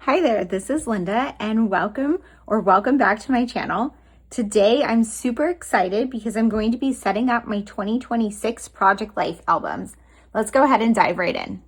Hi there, this is Linda and welcome back to my channel. Today I'm super excited because I'm going to be setting up my 2026 Project Life albums. Let's go ahead and dive right in.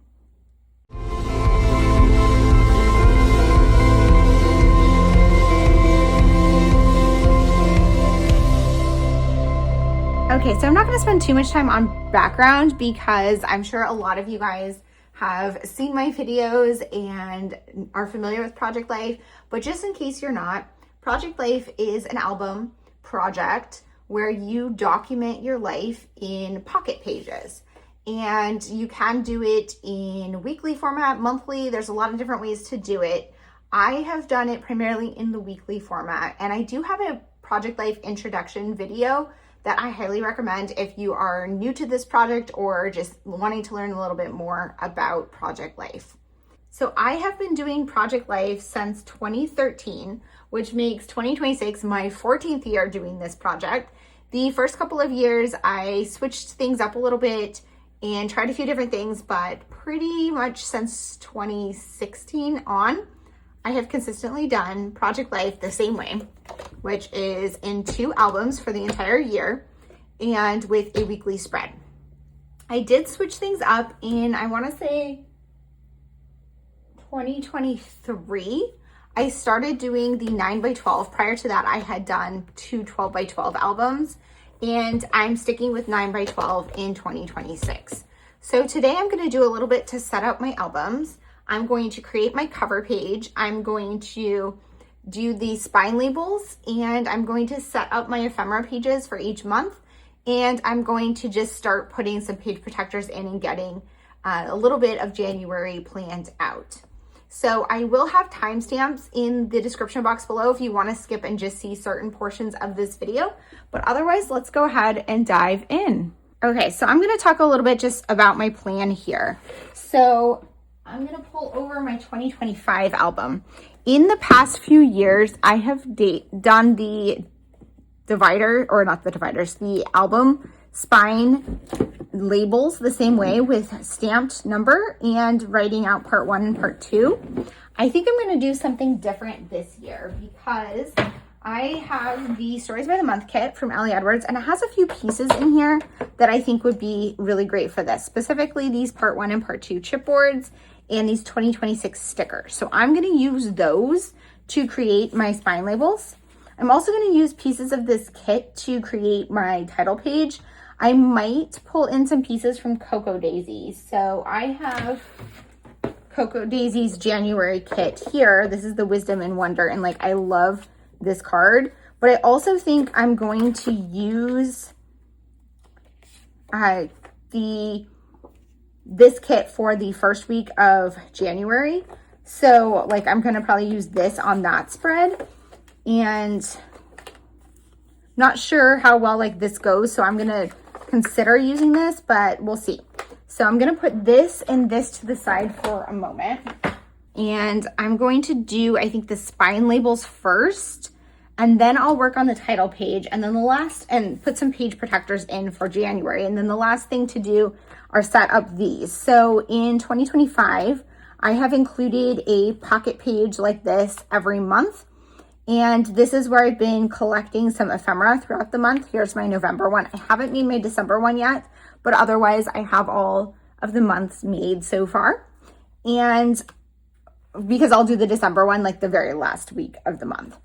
Okay, so I'm not going to spend too much time on background because I'm sure a lot of you guys have seen my videos and are familiar with Project Life, but just in case you're not, Project Life is an album project where you document your life in pocket pages. And you can do it in weekly format, monthly, there's a lot of different ways to do it. I have done it primarily in the weekly format, and I do have a Project Life introduction video that I highly recommend if you are new to this project or just wanting to learn a little bit more about Project Life. So I have been doing Project Life since 2013, which makes 2026 my 14th year doing this project. The first couple of years, I switched things up a little bit and tried a few different things, but pretty much since 2016 on, I have consistently done Project Life the same way, which is in 2 albums for the entire year and with a weekly spread. I did switch things up in, I want to say 2023. I started doing the 9x12. Prior to that, I had done 2 12x12 albums, and I'm sticking with 9x12 in 2026. So today I'm going to do a little bit to set up my albums. I'm going to create my cover page. I'm going to do the spine labels, and I'm going to set up my ephemera pages for each month. And I'm going to just start putting some page protectors in and getting a little bit of January planned out. So I will have timestamps in the description box below if you want to skip and just see certain portions of this video. But otherwise, let's go ahead and dive in. Okay, so I'm going to talk a little bit just about my plan here. So I'm going to pull over my 2025 album. In the past few years, I have done the the album spine labels the same way with stamped number and writing out part 1 and part 2. I think I'm going to do something different this year because I have the Stories by the Month kit from Ellie Edwards, and it has a few pieces in here that I think would be really great for this, specifically these part 1 and part 2 chipboards and these 2026 stickers. So I'm going to use those to create my spine labels. I'm also going to use pieces of this kit to create my title page. I might pull in some pieces from Cocoa Daisy's. So I have Cocoa Daisy's January kit here. This is the Wisdom and Wonder, and I love this card. But I also think I'm going to use this kit for the first week of January. So I'm going to probably use this on that spread, and not sure how well this goes. So I'm going to consider using this, but we'll see. So I'm going to put this and this to the side for a moment. And I'm going to do, I think, the spine labels first, and then I'll work on the title page, and then and put some page protectors in for January. And then the last thing to do are set up these. So in 2025, I have included a pocket page like this every month. And this is where I've been collecting some ephemera throughout the month. Here's my November one. I haven't made my December one yet, but otherwise I have all of the months made so far. And because I'll do the December one the very last week of the month.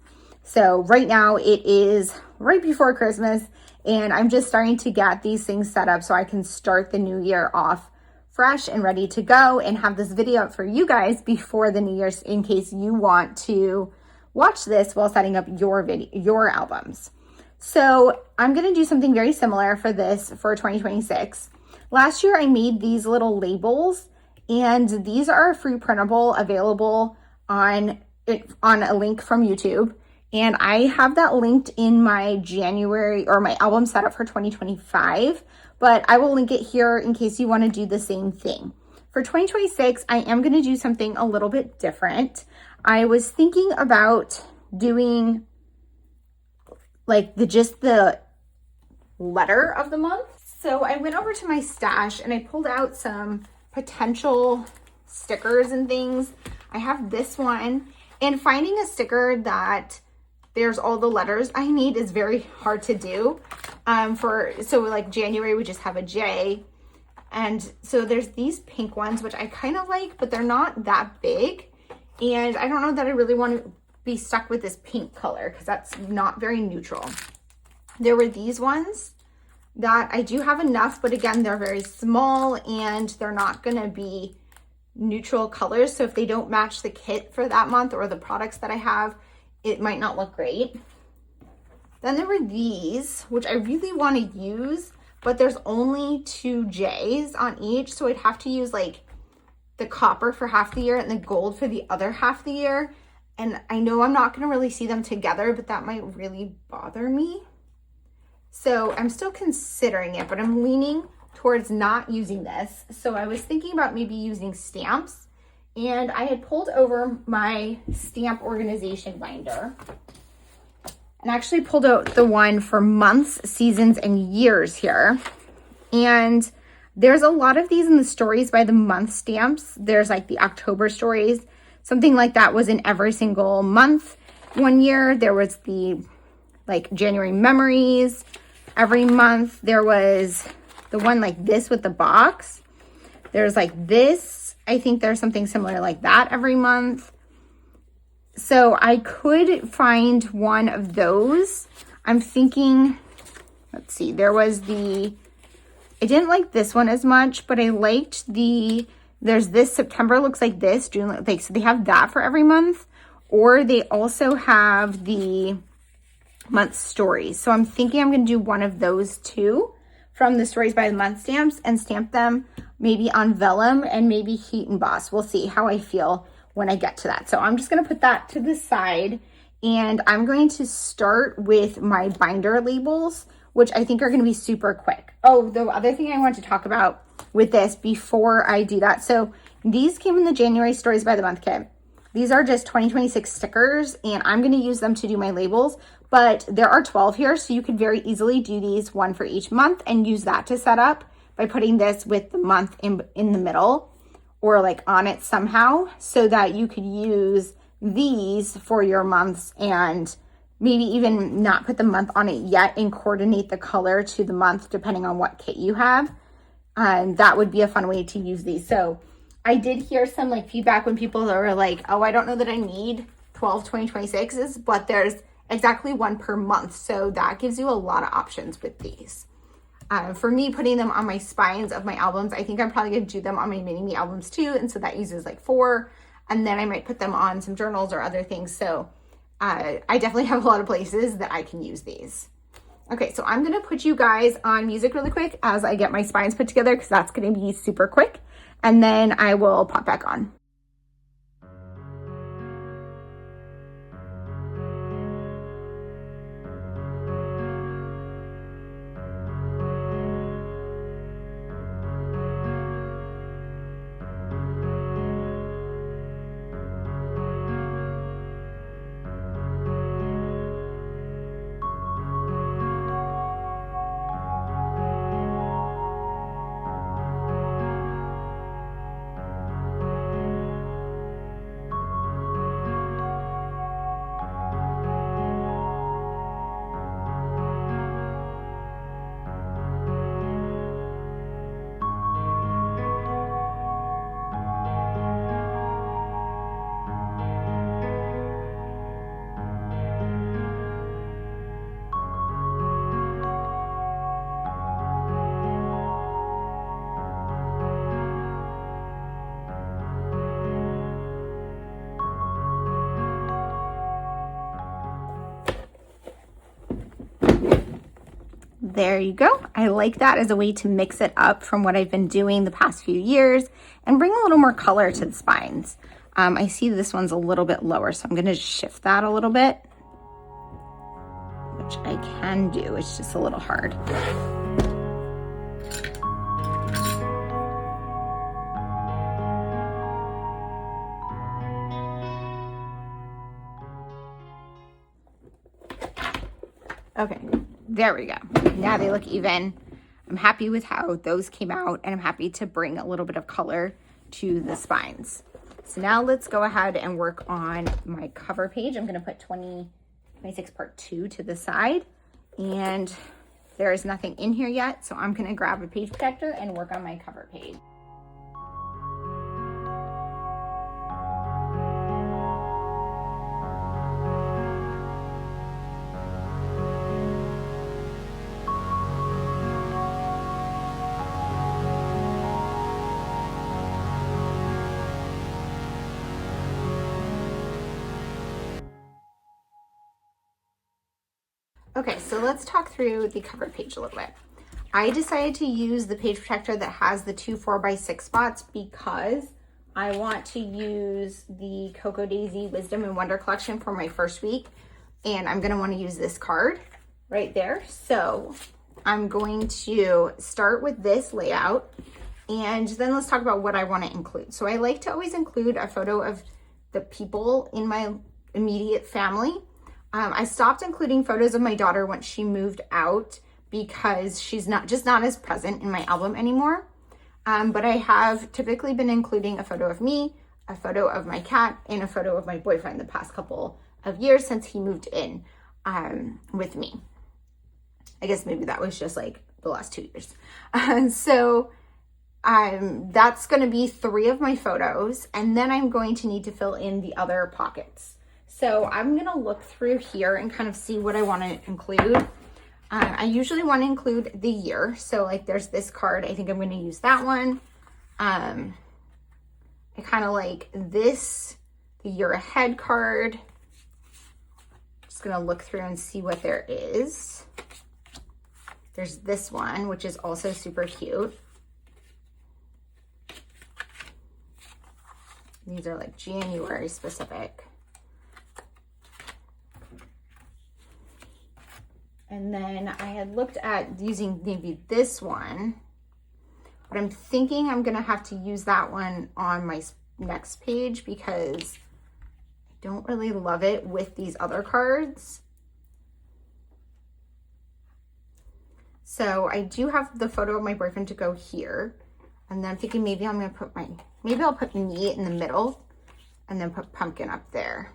So right now it is right before Christmas, and I'm just starting to get these things set up so I can start the new year off fresh and ready to go and have this video up for you guys before the New Year's in case you want to watch this while setting up your albums. So I'm going to do something very similar for this for 2026. Last year I made these little labels, and these are free printable, available on a link from YouTube. And I have that linked in my January or my album setup for 2025, but I will link it here in case you want to do the same thing. For 2026, I am going to do something a little bit different. I was thinking about doing just the letter of the month. So I went over to my stash and I pulled out some potential stickers and things. I have this one, and finding a sticker that there's all the letters I need is very hard to do. So like January, we just have a J. And so there's these pink ones, which I kind of like, but they're not that big. And I don't know that I really want to be stuck with this pink color because that's not very neutral. There were these ones that I do have enough, but again, they're very small and they're not going to be neutral colors. So if they don't match the kit for that month or the products that I have, it might not look great. Then there were these, which I really want to use, but there's only 2 J's on each. So I'd have to use like the copper for half the year and the gold for the other half the year. And I know I'm not going to really see them together, but that might really bother me. So I'm still considering it, but I'm leaning towards not using this. So I was thinking about maybe using stamps, and I had pulled over my stamp organization binder and actually pulled out the one for months, seasons, and years here. And there's a lot of these in the stories by the month stamps. There's like the October stories, something like that was in every single month. One year there was the like January memories. Every month there was the one like this with the box. There's like this. I think there's something similar like that every month. So I could find one of those. I'm thinking, let's see, there was the, I didn't like this one as much, but I liked there's this September looks like this, June, like, so they have that for every month, or they also have the month stories. So I'm thinking I'm going to do one of those two from the stories by the month stamps and stamp them maybe on vellum and maybe heat emboss. We'll see how I feel when I get to that. So I'm just going to put that to the side, and I'm going to start with my binder labels, which I think are going to be super quick. Oh, the other thing I want to talk about with this before I do that. So these came in the January stories by the month kit. These are just 2026 stickers, and I'm going to use them to do my labels, but there are 12 here. So you could very easily do these one for each month and use that to set up by putting this with the month in the middle or like on it somehow, so that you could use these for your months and maybe even not put the month on it yet and coordinate the color to the month depending on what kit you have. And that would be a fun way to use these. So I did hear some like feedback when people are like, oh, I don't know that I need 12 2026s, but there's exactly one per month. So that gives you a lot of options with these. For me, putting them on my spines of my albums, I think I'm probably going to do them on my mini-me albums too. And so that uses like 4. And then I might put them on some journals or other things. So I definitely have a lot of places that I can use these. Okay, so I'm going to put you guys on music really quick as I get my spines put together, because that's going to be super quick. And then I will pop back on. There you go. I like that as a way to mix it up from what I've been doing the past few years and bring a little more color to the spines. I see this one's a little bit lower, so I'm going to shift that a little bit, which I can do. It's just a little hard. Okay, there we go. Now they look even. I'm happy with how those came out, and I'm happy to bring a little bit of color to the spines. So now let's go ahead and work on my cover page. I'm going to put 2026 part 2 to the side, and there is nothing in here yet. So I'm going to grab a page protector and work on my cover page. Okay, so let's talk through the cover page a little bit. I decided to use the page protector that has the 2 4x6 spots because I want to use the Cocoa Daisy Wisdom and Wonder collection for my first week, and I'm gonna wanna use this card right there. So I'm going to start with this layout, and then let's talk about what I wanna include. So I like to always include a photo of the people in my immediate family. I stopped including photos of my daughter once she moved out because she's not as present in my album anymore. But I have typically been including a photo of me, a photo of my cat, and a photo of my boyfriend the past couple of years since he moved in with me. I guess maybe that was just like the last 2 years. So that's going to be 3 of my photos, and then I'm going to need to fill in the other pockets. So I'm going to look through here and kind of see what I want to include. I usually want to include the year. So like there's this card. I think I'm going to use that one. I kind of like this, the year ahead card. Just going to look through and see what there is. There's this one, which is also super cute. These are like January specific. And then I had looked at using maybe this one, but I'm thinking I'm gonna have to use that one on my next page because I don't really love it with these other cards. So I do have the photo of my boyfriend to go here. And then I'm thinking maybe I'm gonna put maybe I'll put me in the middle and then put pumpkin up there.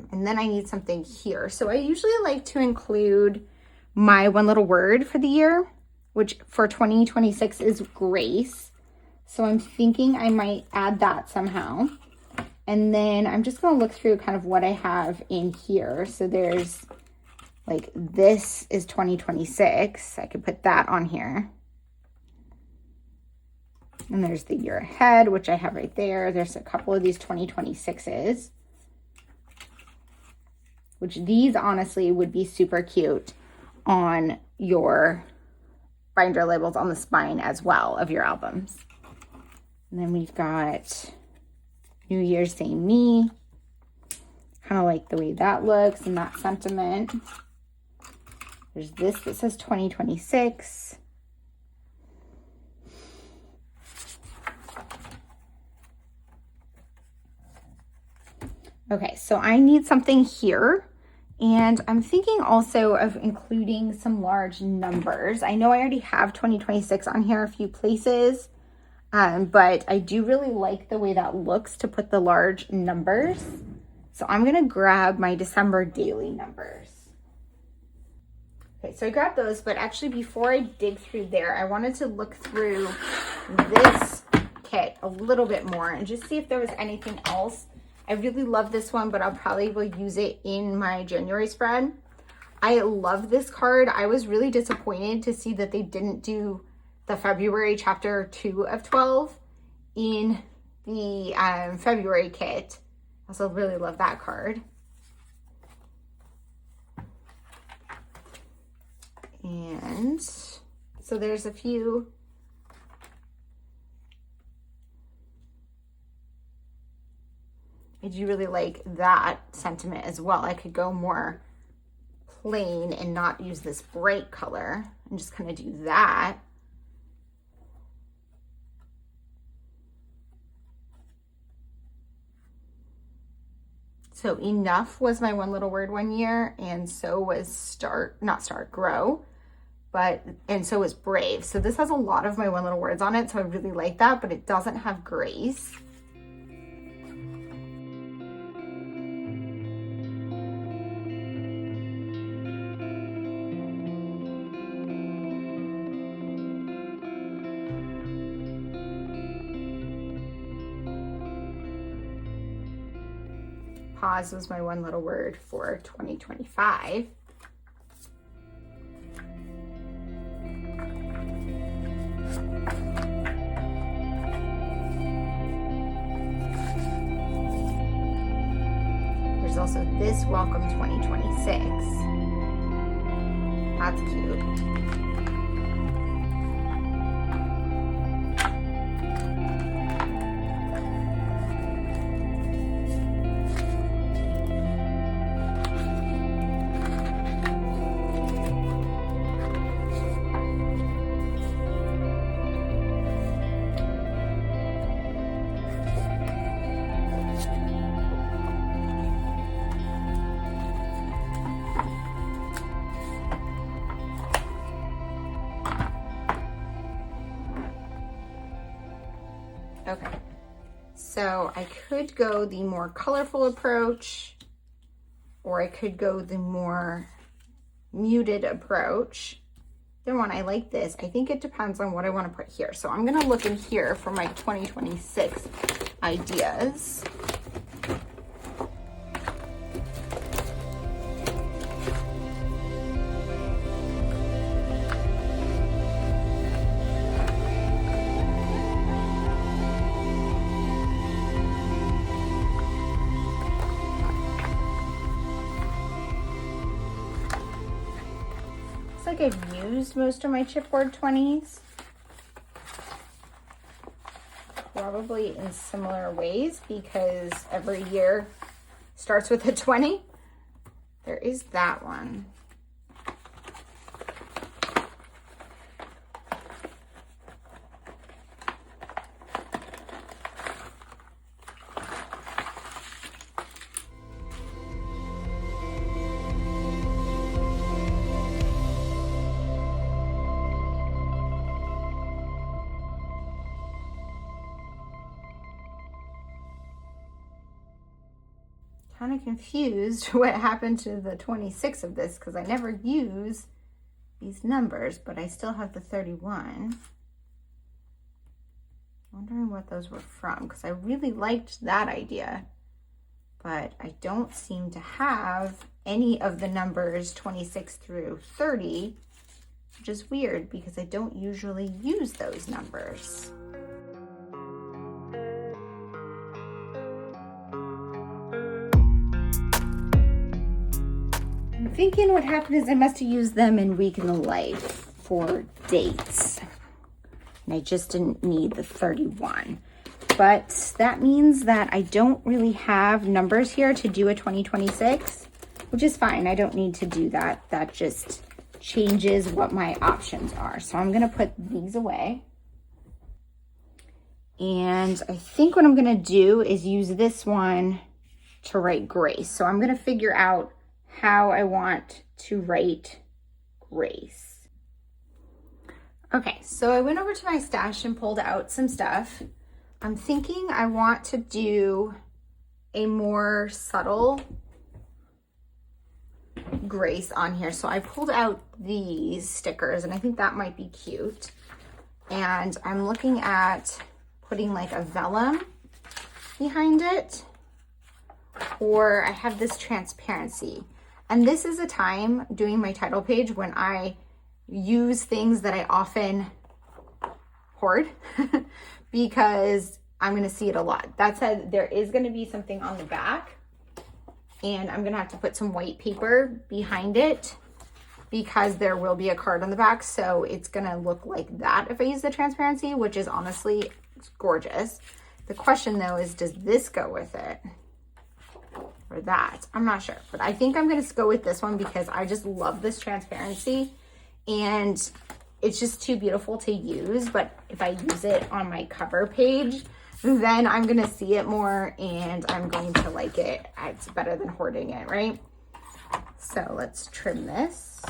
And then I need something here. So I usually like to include my one little word for the year, which for 2026 is grace. So I'm thinking I might add that somehow. And then I'm just going to look through kind of what I have in here. So there's like, this is 2026. I could put that on here. And there's the year ahead, which I have right there. There's a couple of these 2026s. Which these honestly would be super cute on your binder labels on the spine as well of your albums. And then we've got New Year's Say Me. Kind of like the way that looks and that sentiment. There's this that says 2026. Okay, so I need something here, and I'm thinking also of including some large numbers. I know I already have 2026 on here a few places, but I do really like the way that looks to put the large numbers. So I'm gonna grab my December daily numbers. Okay, so I grabbed those, but actually before I dig through there, I wanted to look through this kit a little bit more and just see if there was anything else. I really love this one, but I'll probably will use it in my January spread. I love this card. I was really disappointed to see that they didn't do the February chapter 2 of 12 in the February kit. I also really love that card. And so there's a few. I do really like that sentiment as well. I could go more plain and not use this bright color and just kind of do that. So enough was my one little word one year, and so was grow. and so is brave. So this has a lot of my one little words on it, so I really like that, but it doesn't have grace. Pause was my one little word for 2025. There's also this Welcome 2026. That's cute. Okay, so I could go the more colorful approach, or I could go the more muted approach. Either one, I like this. I think it depends on what I want to put here. So I'm going to look in here for my 2026 ideas. Like I've used most of my chipboard 20s, probably in similar ways, because every year starts with a 20. There is that one. Kind of confused what happened to the 26 of this, because I never use these numbers, but I still have the 31. Wondering what those were from, because I really liked that idea, but I don't seem to have any of the numbers 26 through 30, which is weird because I don't usually use those numbers. Thinking what happened is I must have used them in Week in the Life for dates, and I just didn't need the 31. But that means that I don't really have numbers here to do a 2026, which is fine. I don't need to do that. That just changes what my options are. So I'm gonna put these away. And I think what I'm gonna do is use this one to write grace. So I'm gonna figure out how I want to write grace. Okay, so I went over to my stash and pulled out some stuff. I'm thinking I want to do a more subtle grace on here. So I pulled out these stickers, and I think that might be cute. And I'm looking at putting like a vellum behind it, or I have this transparency. And this is a time doing my title page when I use things that I often hoard because I'm gonna see it a lot. That said, there is gonna be something on the back, and I'm gonna have to put some white paper behind it because there will be a card on the back. So it's gonna look like that if I use the transparency, which is honestly gorgeous. The question though is, does this go with it? Or that, I'm not sure, but I think I'm gonna go with this one because I just love this transparency and it's just too beautiful to use. But if I use it on my cover page, then I'm gonna see it more and I'm going to like it. It's better than hoarding it, right? So let's trim this.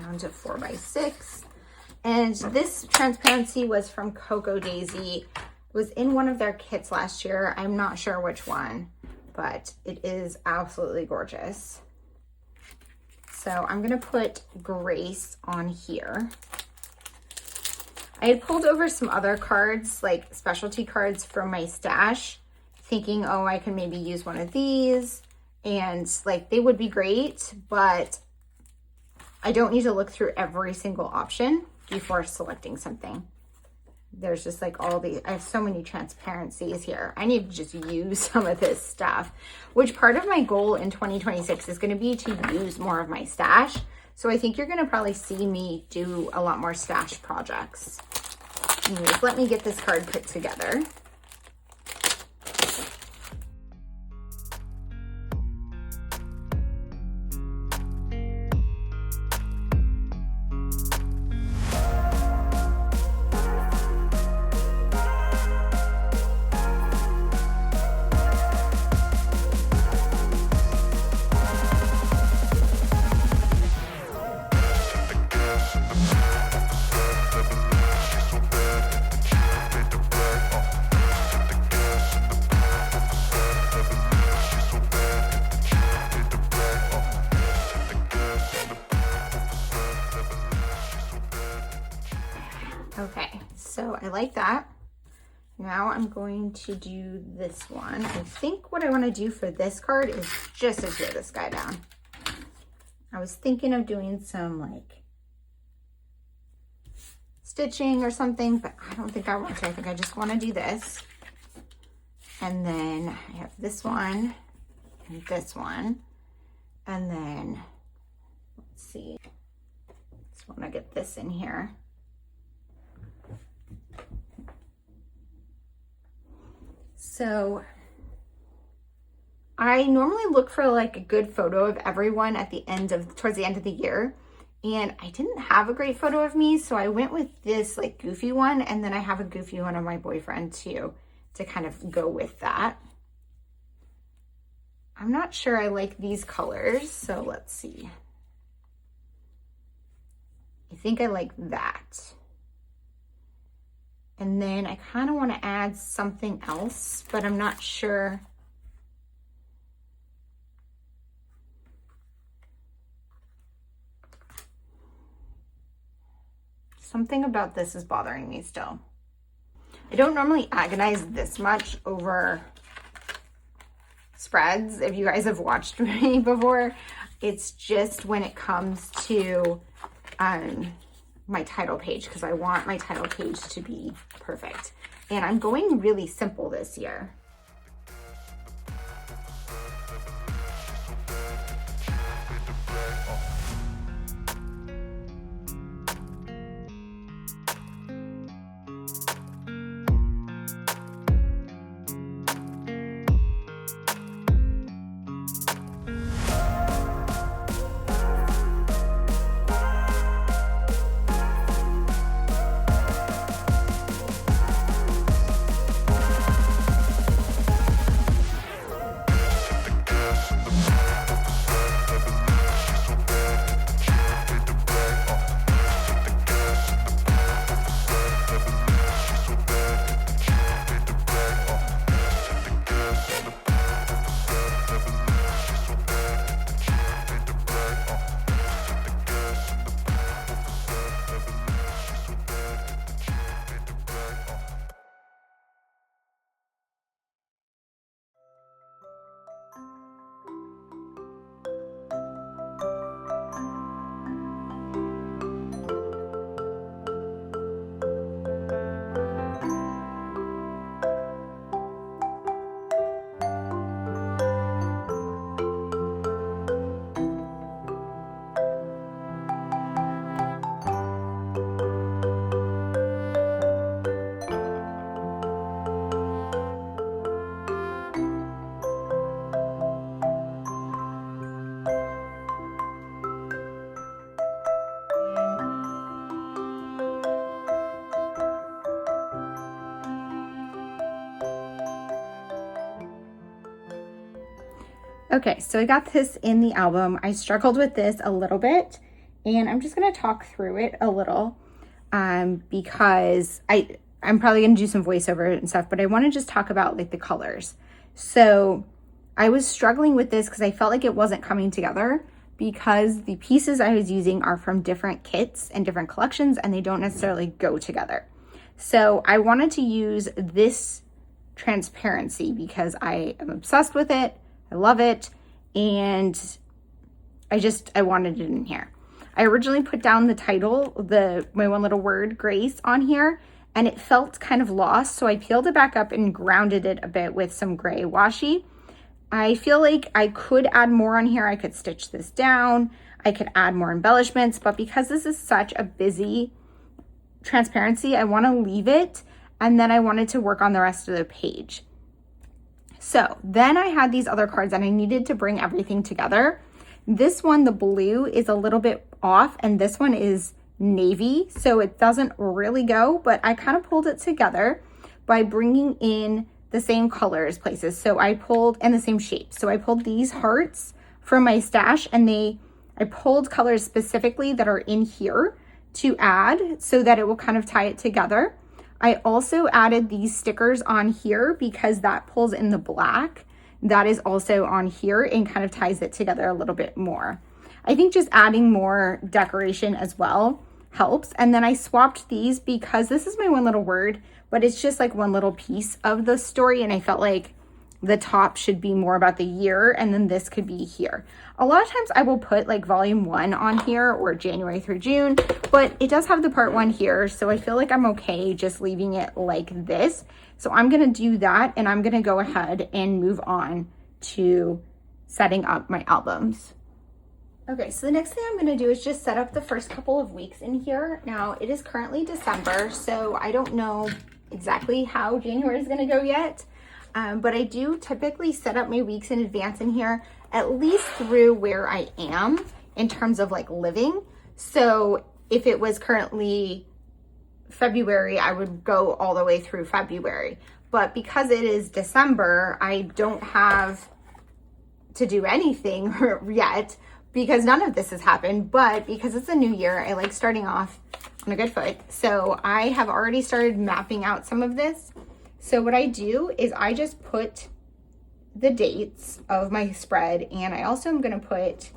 down to 4x6. And this transparency was from Cocoa Daisy. It was in one of their kits last year. I'm not sure which one, but it is absolutely gorgeous. So I'm gonna put Grace on here. I had pulled over some other cards, like specialty cards from my stash, thinking, oh, I can maybe use one of these, and like they would be great, but I don't need to look through every single option before selecting something. There's just like I have so many transparencies here. I need to just use some of this stuff, which part of my goal in 2026 is going to be to use more of my stash. So I think you're going to probably see me do a lot more stash projects. Anyways, let me get this card put together. Okay, so I like that. Now I'm going to do this one. I think what I want to do for this card is just to tear this guy down. I was thinking of doing some like stitching or something, but I don't think I want to. I think I just want to do this. And then I have this one and this one. And then, let's see, just want to get this in here. So I normally look for like a good photo of everyone at the end of, towards the end of the year. And I didn't have a great photo of me. So I went with this like goofy one. And then I have a goofy one of my boyfriend too, to kind of go with that. I'm not sure I like these colors. So let's see. I think I like that. And then I kind of want to add something else, but I'm not sure. Something about this is bothering me still. I don't normally agonize this much over spreads. If you guys have watched me before, it's just when it comes to my title page, because I want my title page to be perfect. And I'm going really simple this year. Okay, so I got this in the album. I struggled with this a little bit, And I'm just going to talk through it a little because I'm probably going to do some voiceover and stuff, but I want to just talk about like the colors. So I was struggling with this because I felt like it wasn't coming together because the pieces I was using are from different kits and different collections and they don't necessarily go together. So I wanted to use this transparency because I am obsessed with it. I love it. And I wanted it in here. I originally put down the title, my one little word, Grace, on here, and it felt kind of lost. So I peeled it back up and grounded it a bit with some gray washi. I feel like I could add more on here. I could stitch this down. I could add more embellishments, but because this is such a busy transparency, I want to leave it. And then I wanted to work on the rest of the page. So then I had these other cards and I needed to bring everything together. This one, the blue, is a little bit off and this one is navy, so it doesn't really go, but I kind of pulled it together by bringing in the same colors places. So I pulled, and the same shape. So I pulled these hearts from my stash and I pulled colors specifically that are in here to add so that it will kind of tie it together. I also added these stickers on here because that pulls in the black. That is also on here and kind of ties it together a little bit more. I think just adding more decoration as well helps. And then I swapped these because this is my one little word, but it's just like one little piece of the story. And I felt like the top should be more about the year and then this could be here. A lot of times I will put like volume 1 on here or January through June, but it does have the part 1 here. So I feel like I'm okay just leaving it like this. So I'm going to do that and I'm going to go ahead and move on to setting up my albums. Okay, so the next thing I'm going to do is just set up the first couple of weeks in here. Now it is currently December, so I don't know exactly how January is going to go yet. But I do typically set up my weeks in advance in here, at least through where I am in terms of like living. So if it was currently February, I would go all the way through February. But because it is December, I don't have to do anything yet because none of this has happened. But because it's a new year, I like starting off on a good foot. So I have already started mapping out some of this. So what I do is I just put the dates of my spread and I also am going to put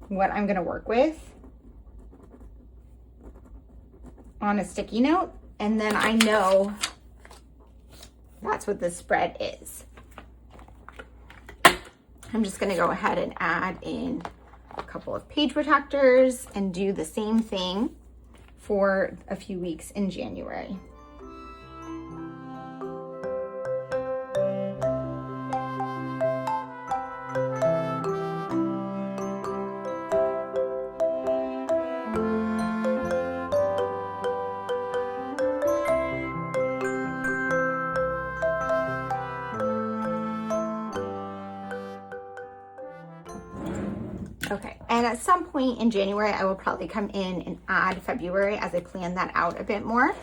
what I'm going to work with on a sticky note. And then I know that's what the spread is. I'm just going to go ahead and add in a couple of page protectors and do the same thing for a few weeks in January. Okay, and at some point in January, I will probably come in and add February as I plan that out a bit more.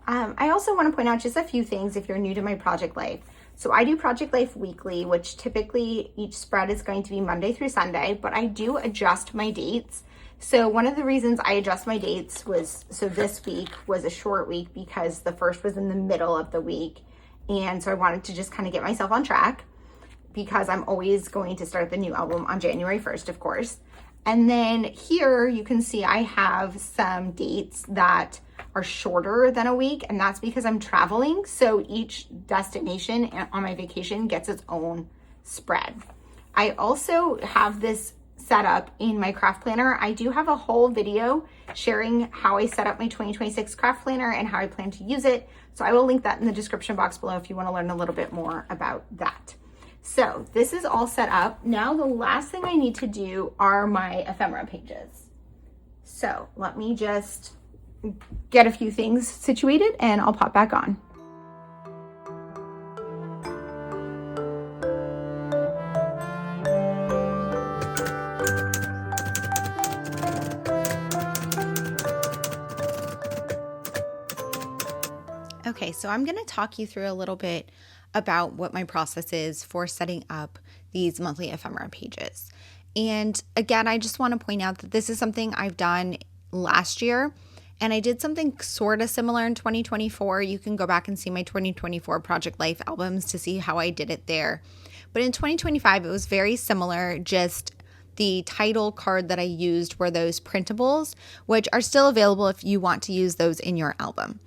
I also want to point out just a few things if you're new to my Project Life. So I do Project Life weekly, which typically each spread is going to be Monday through Sunday, but I do adjust my dates. So one of the reasons I adjust my dates was, so this week was a short week because the first was in the middle of the week. And so I wanted to just kind of get myself on track, because I'm always going to start the new album on January 1st, of course. And then here you can see I have some dates that are shorter than a week, and that's because I'm traveling. So each destination on my vacation gets its own spread. I also have this set up in my craft planner. I do have a whole video sharing how I set up my 2026 craft planner and how I plan to use it. So I will link that in the description box below if you want to learn a little bit more about that. So this is all set up. Now the last thing I need to do are my ephemera pages. So let me just get a few things situated and I'll pop back on. Okay, so I'm going to talk you through a little bit about what my process is for setting up these monthly ephemera pages. And again, I just want to point out that this is something I've done last year. And I did something sort of similar in 2024. You can go back and see my 2024 Project Life albums to see how I did it there. But in 2025, it was very similar, just the title card that I used were those printables, which are still available if you want to use those in your album.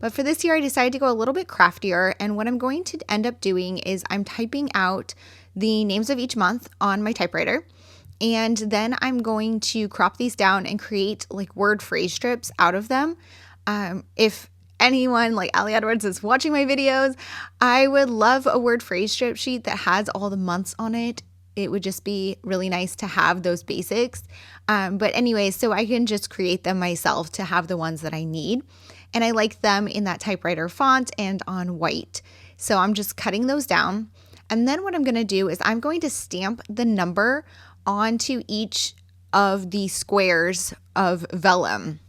But for this year, I decided to go a little bit craftier. And what I'm going to end up doing is I'm typing out the names of each month on my typewriter. And then I'm going to crop these down and create like word phrase strips out of them. If anyone like Ali Edwards is watching my videos, I would love a word phrase strip sheet that has all the months on it. It would just be really nice to have those basics. But anyway, so I can just create them myself to have the ones that I need. And I like them in that typewriter font and on white. So I'm just cutting those down. And then what I'm going to do is I'm going to stamp the number onto each of the squares of vellum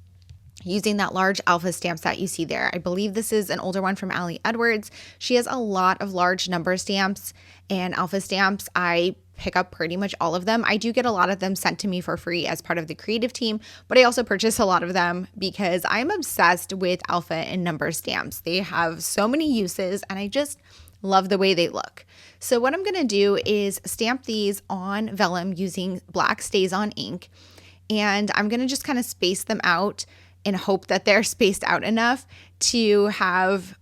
using that large alpha stamp set you see there. I believe this is an older one from Ali Edwards. She has a lot of large number stamps and alpha stamps. I pick up pretty much all of them. I do get a lot of them sent to me for free as part of the creative team, but I also purchase a lot of them because I'm obsessed with alpha and number stamps. They have so many uses and I just love the way they look. So what I'm going to do is stamp these on vellum using black StazOn ink. And I'm going to just kind of space them out and hope that they're spaced out enough to have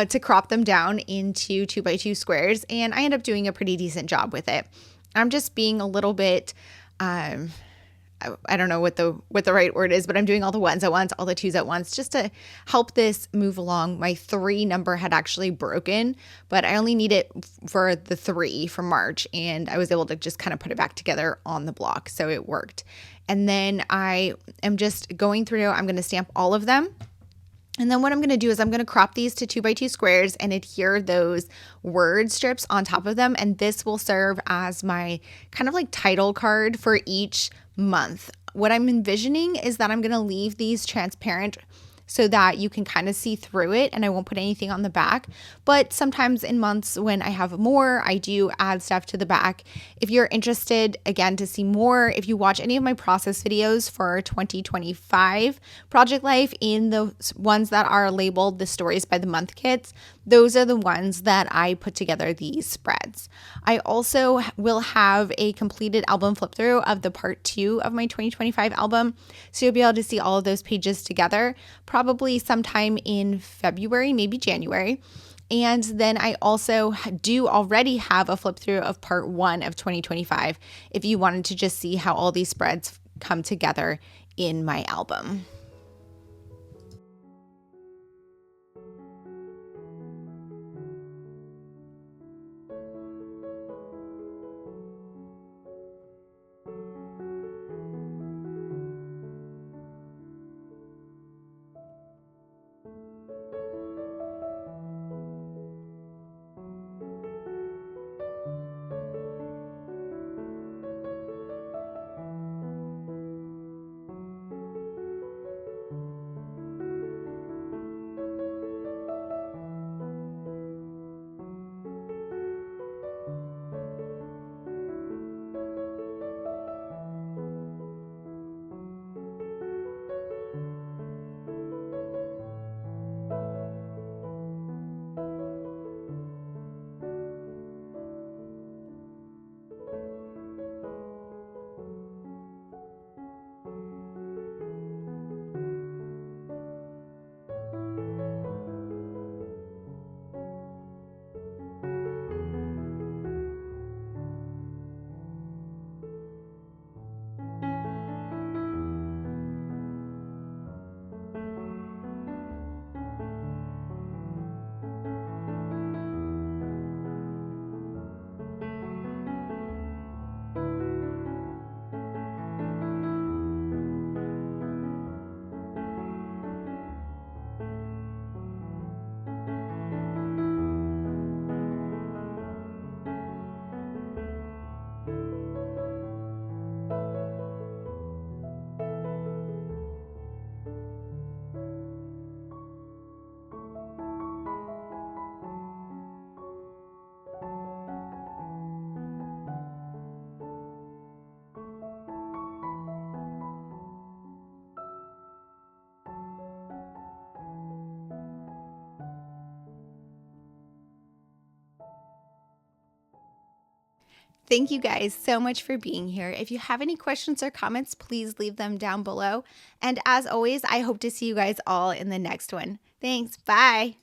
to crop them down into 2x2 squares. And I end up doing a pretty decent job with it. I'm just being a little bit I don't know what the right word is, but I'm doing all the ones at once, all the twos at once, just to help this move along. My 3 number had actually broken, but I only need it for the 3 for March, and I was able to just kind of put it back together on the block, so it worked. And then I am just going through, I'm going to stamp all of them. And then what I'm going to do is I'm going to crop these to 2x2 squares and adhere those word strips on top of them. And this will serve as my kind of like title card for each month. What I'm envisioning is that I'm going to leave these transparent so that you can kind of see through it and I won't put anything on the back. But sometimes in months when I have more, I do add stuff to the back. If you're interested, again, to see more, if you watch any of my process videos for 2025 Project Life in the ones that are labeled the Stories by the Month kits, those are the ones that I put together these spreads. I also will have a completed album flip through of the part 2 of my 2025 album. So you'll be able to see all of those pages together, probably sometime in February, maybe January. And then I also do already have a flip through of part 1 of 2025 if you wanted to just see how all these spreads come together in my album. Thank you guys so much for being here. If you have any questions or comments, please leave them down below. And as always, I hope to see you guys all in the next one. Thanks. Bye.